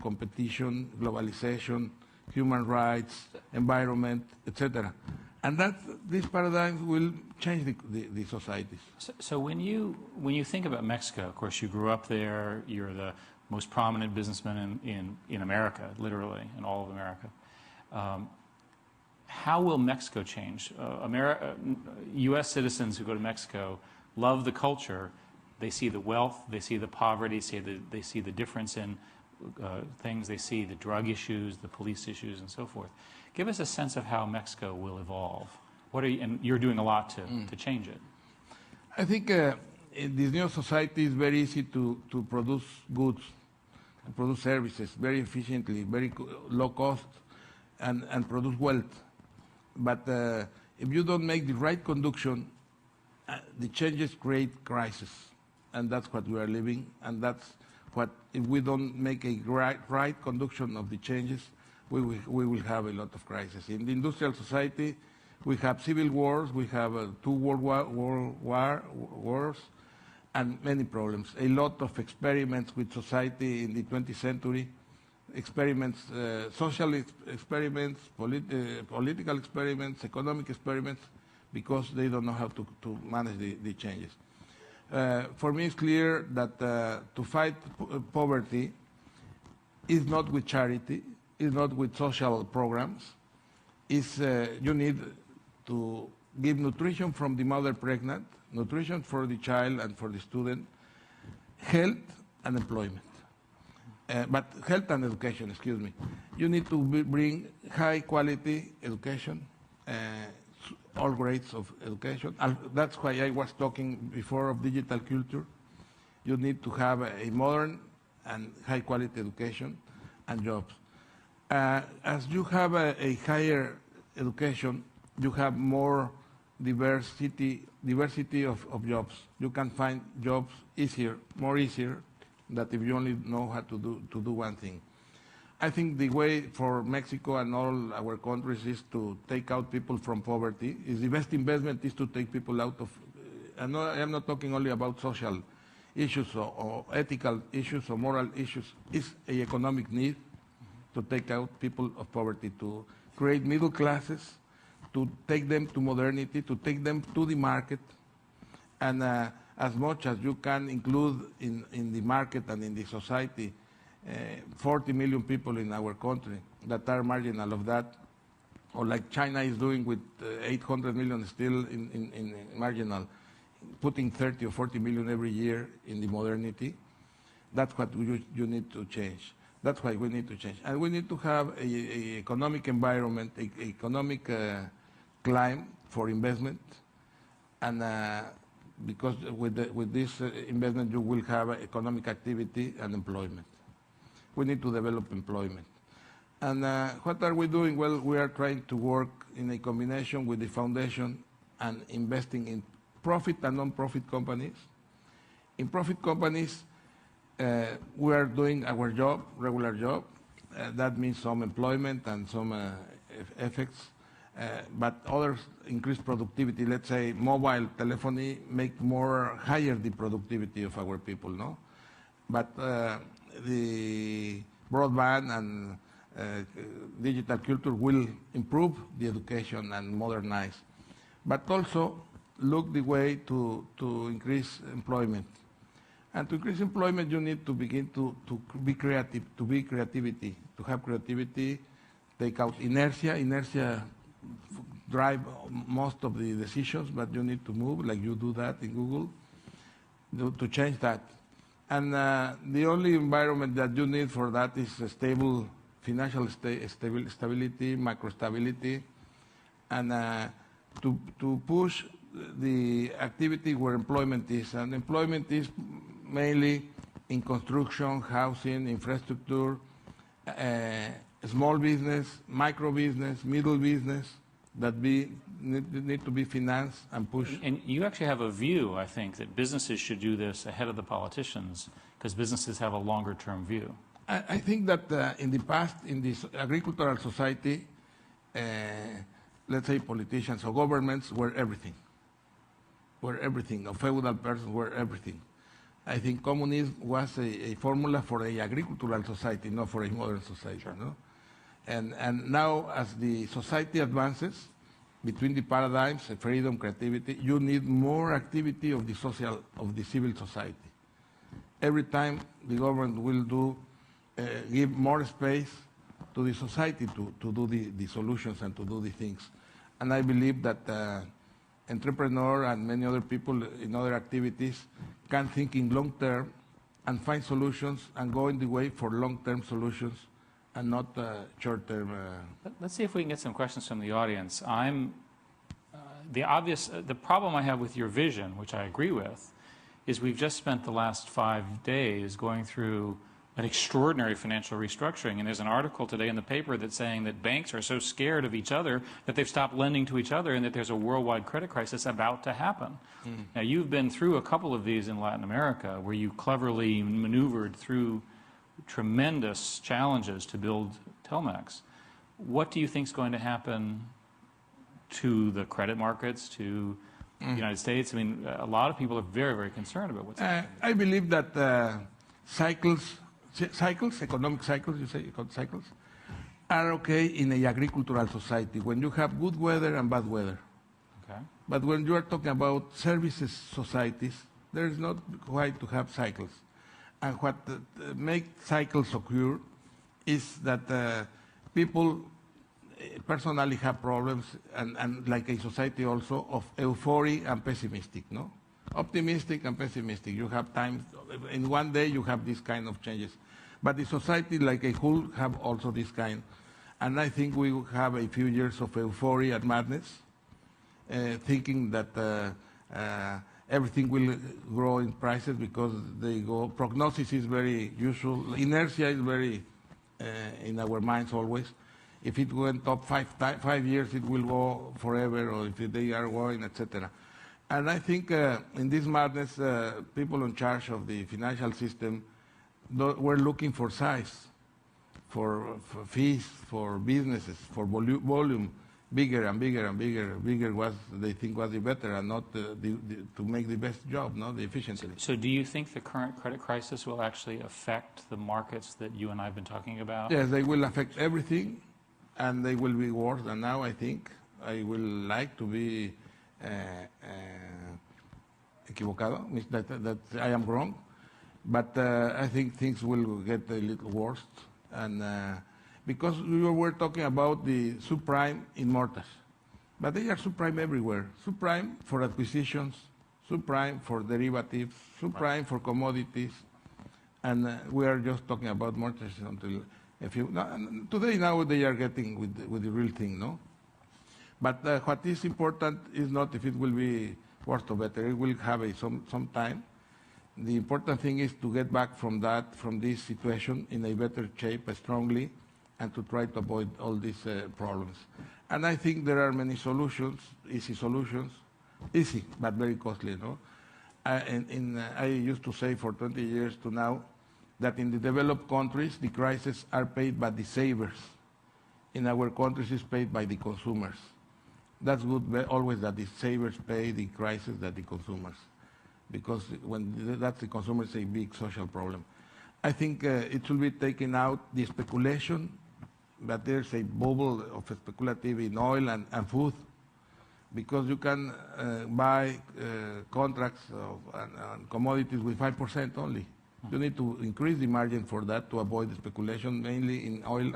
competition, globalization, human rights, environment, etc. And these paradigms will change the societies. So when you think about Mexico, of course, you grew up there. You're the most prominent businessman in America, literally, in all of America. How will Mexico change? U.S. citizens who go to Mexico love the culture. They see the wealth, they see the poverty, they see the difference in things. They see the drug issues, the police issues, and so forth. Give us a sense of how Mexico will evolve. And you're doing a lot to change it. I think in this new society it's very easy to produce goods, to produce services very efficiently, very low cost, and produce wealth. But if you don't make the right conduction, the changes create crisis. And that's what we are living. And that's what, if we don't make a right conduction of the changes, we will have a lot of crisis. In the industrial society, we have civil wars, we have 2 world wars, and many problems. A lot of experiments with society in the 20th century, experiments, social experiments, political experiments, economic experiments, because they don't know how to manage the changes. For me, it's clear that to fight poverty is not with charity, is not with social programs. You need to give nutrition from the mother pregnant, nutrition for the child and for the student, health and employment. But health and education, excuse me. You need to bring high quality education, all grades of education. That's why I was talking before of digital culture. You need to have a modern and high quality education and jobs. As you have a higher education, you have more diversity of jobs. You can find jobs more easier than if you only know how to do one thing. I think the way for Mexico and all our countries is to take out people from poverty. The best investment is to take people out of, I am not talking only about social issues or ethical issues or moral issues. It's an economic need to take out people of poverty, to create middle classes, to take them to modernity, to take them to the market, and as much as you can include in the market and in the society 40 million people in our country that are marginal of that, or like China is doing with 800 million still in marginal, putting 30 or 40 million every year in the modernity. That's what you need to change. That's why we need to change. And we need to have an economic environment, economic climate for investment. And because with this investment, you will have economic activity and employment. We need to develop employment. And what are we doing? Well, we are trying to work in a combination with the foundation and investing in profit and non-profit companies. In profit companies, we are doing our job, regular job. That means some employment and some effects. But others increase productivity. Let's say mobile telephony make higher the productivity of our people, no? But the broadband and digital culture will improve the education and modernize. But also look the way to increase employment. And to increase employment, you need to begin to be creative, to have creativity, take out inertia. Inertia drive most of the decisions, but you need to move, like you do that in Google, to change that. And the only environment that you need for that is a stable financial stability, macro stability, and to push the activity where employment is. And employment is mainly in construction, housing, infrastructure, small business, micro business, middle business, that need to be financed and pushed. And you actually have a view, I think, that businesses should do this ahead of the politicians, because businesses have a longer term view. I think that in the past, in this agricultural society, let's say politicians or governments were everything. Or feudal persons were everything. I think communism was a formula for a agricultural society, not for a modern society. Sure. No? And now, as the society advances, between the paradigms, freedom, creativity, you need more activity of the civil society. Every time the government will give more space to the society to do the solutions and to do the things. And I believe that entrepreneurs and many other people in other activities can think in long term and find solutions and go in the way for long-term solutions and not short-term. Let's see if we can get some questions from the audience. The problem I have with your vision, which I agree with, is we've just spent the last 5 days going through an extraordinary financial restructuring, and there's an article today in the paper that's saying that banks are so scared of each other that they've stopped lending to each other and that there's a worldwide credit crisis about to happen. Now, you've been through a couple of these in Latin America where you cleverly maneuvered through tremendous challenges to build Telmex. What do you think is going to happen to the credit markets, to the United States? I mean, a lot of people are very, very concerned about what's happening. I believe that cycles, economic cycles, you say cycles, are okay in an agricultural society when you have good weather and bad weather. Okay. But when you are talking about services societies, there is not quite to have cycles. And what makes cycles occur is that people personally have problems, and like a society also, of euphoria and pessimistic, no? Optimistic and pessimistic. You have times, in one day you have this kind of changes. But the society, like a whole, have also this kind. And I think we will have a few years of euphoria and madness, thinking that everything will grow in prices because they go. Prognosis is very usual. Inertia is very in our minds always. If it went up 5 years, it will go forever, or if they are going, etc. And I think in this madness, people in charge of the financial system were looking for size, for fees, for businesses, for volume, bigger and bigger and bigger. Bigger was, they think, was the better, and not to make the best job, no, the efficiency. So do you think the current credit crisis will actually affect the markets that you and I have been talking about? Yes, they will affect everything, and they will be worse than now, I think. I will like to be equivocado, that I am wrong, but I think things will get a little worse, and because we were talking about the subprime in mortgage, but they are subprime everywhere. Subprime for acquisitions, subprime for derivatives, subprime for commodities, and we are just talking about mortgages until a few. Today now they are getting with the real thing, no? But what is important is not if it will be worse or better. It will have some time. The important thing is to get back from this situation in a better shape, strongly, and to try to avoid all these problems. And I think there are many solutions, easy but very costly, no? I used to say for 20 years to now that in the developed countries, the crises are paid by the savers. In our countries, it's paid by the consumers. That's good, always that the savers pay the crisis that the consumers, because when that's the consumer, it's a big social problem. I think it should be taken out, the speculation, but there's a bubble of speculative in oil and food, because you can buy contracts and commodities with 5% only. You need to increase the margin for that to avoid the speculation, mainly in oil